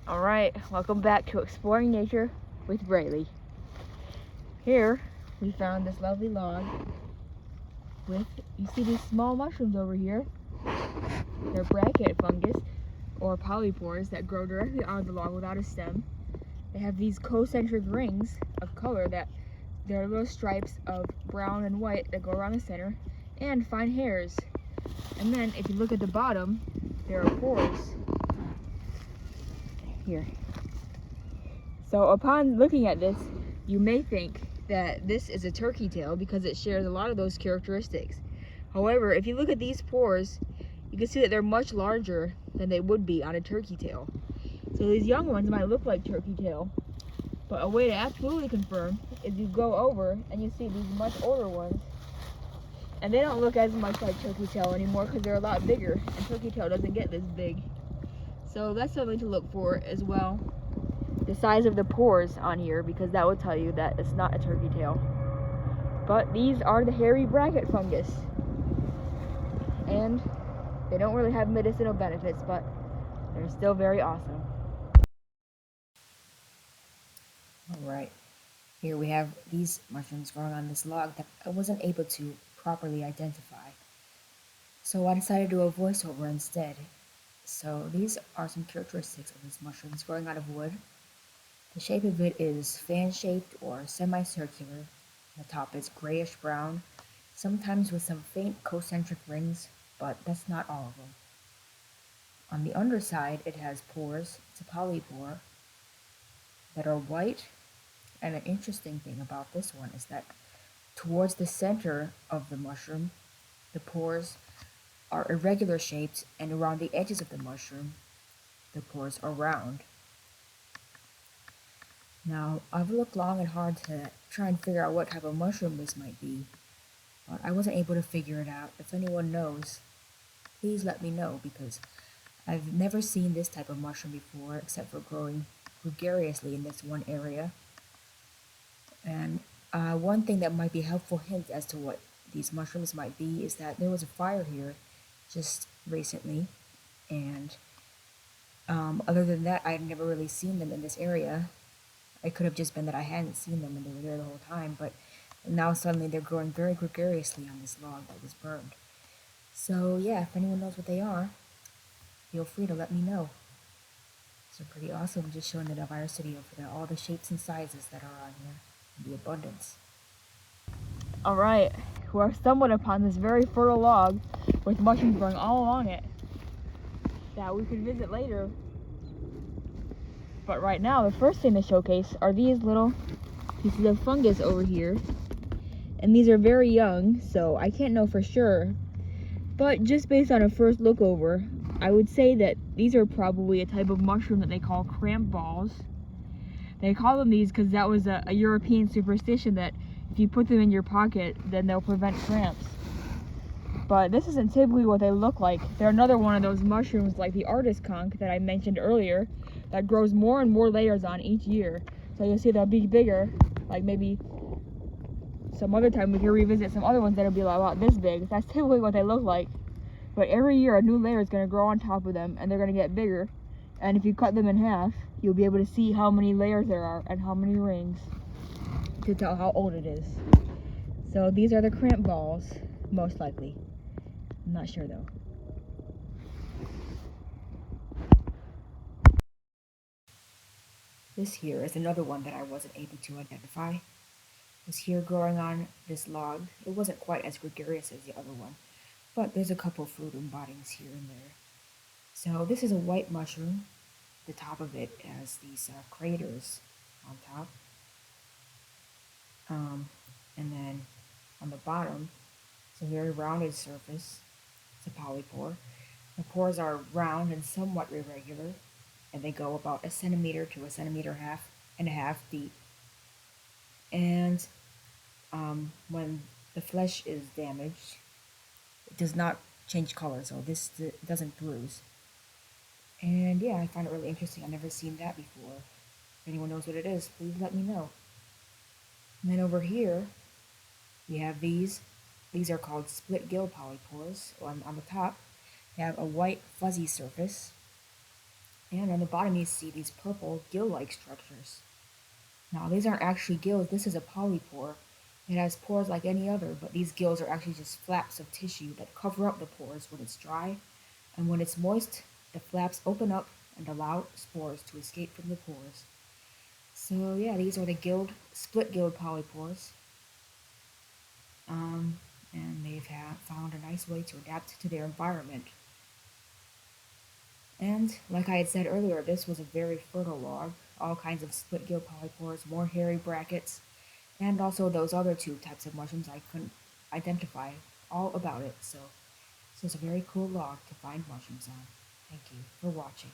Alright, welcome back to Exploring Nature with Braylee. Here, we found this lovely log with, you see these small mushrooms over here? They're bracket fungus, or polypores, that grow directly out of the log without a stem. They have these concentric rings of color that they're little stripes of brown and white that go around the center, and fine hairs. And then, if you look at the bottom, there are pores. Here. So upon looking at this, you may think that this is a turkey tail because it shares a lot of those characteristics. However, if you look at these pores, you can see that they're much larger than they would be on a turkey tail. So these young ones might look like turkey tail, but a way to absolutely confirm is you go over and you see these much older ones, and they don't look as much like turkey tail anymore because they're a lot bigger, and turkey tail doesn't get this big. So that's something to look for as well. The size of the pores on here, because that will tell you that it's not a turkey tail. But these are the hairy bracket fungus, and they don't really have medicinal benefits, but they're still very awesome. Alright, here we have these mushrooms growing on this log that I wasn't able to properly identify. So I decided to do a voiceover instead. So these are some characteristics of these mushrooms growing out of wood. The shape of it is fan-shaped or semicircular. The top is grayish brown, sometimes with some faint concentric rings, but that's not all of them. On the underside, it has pores, it's a polypore, that are white. And an interesting thing about this one is that towards the center of the mushroom, the pores are irregular shaped, and around the edges of the mushroom, the pores are round. Now, I've looked long and hard to try and figure out what type of mushroom this might be, but I wasn't able to figure it out. If anyone knows, please let me know, because I've never seen this type of mushroom before, except for growing gregariously in this one area. And one thing that might be a helpful hint as to what these mushrooms might be is that there was a fire here just recently, and other than that, I'd never really seen them in this area. It could have just been that I hadn't seen them and they were there the whole time, but now suddenly they're growing very gregariously on this log that was burned. So yeah, if anyone knows what they are, feel free to let me know. So pretty awesome, just showing the diversity of all the shapes and sizes that are on here, and the abundance. Alright, we stumbled upon this very fertile log with mushrooms growing all along it that we could visit later. But right now, the first thing to showcase are these little pieces of fungus over here. And these are very young, so I can't know for sure. But just based on a first look over, I would say that these are probably a type of mushroom that they call cramp balls. They call them these because that was a European superstition that if you put them in your pocket, then they'll prevent cramps. But this isn't typically what they look like. They're another one of those mushrooms like the artist conch that I mentioned earlier that grows more and more layers on each year. So you'll see they'll be bigger, like maybe some other time we can revisit some other ones that'll be about this big. That's typically what they look like. But every year a new layer is going to grow on top of them and they're going to get bigger. And if you cut them in half, you'll be able to see how many layers there are and how many rings to tell how old it is. So these are the cramp balls, most likely. I'm not sure though. This here is another one that I wasn't able to identify. It was here growing on this log. It wasn't quite as gregarious as the other one, but there's a couple fruit embodiments here and there. So this is a white mushroom. The top of it has these craters on top. And then on the bottom, it's a very rounded surface. It's a polypore. The pores are round and somewhat irregular, and they go about 1 centimeter to 1.5 centimeters deep. And when the flesh is damaged, it does not change color, so this doesn't bruise. And yeah, I find it really interesting. I've never seen that before. If anyone knows what it is, please let me know. And then over here, we have these. These are called split-gilled polypores. On the top, they have a white fuzzy surface. And on the bottom you see these purple gill-like structures. Now these aren't actually gills, this is a polypore. It has pores like any other, but these gills are actually just flaps of tissue that cover up the pores when it's dry, and when it's moist, the flaps open up and allow spores to escape from the pores. So yeah, these are the split-gilled polypores. And they've found a nice way to adapt to their environment. And like I had said earlier, this was a very fertile log. All kinds of split-gilled polypores, more hairy brackets, and also those other two types of mushrooms I couldn't identify all about it. So it's a very cool log to find mushrooms on. Thank you for watching.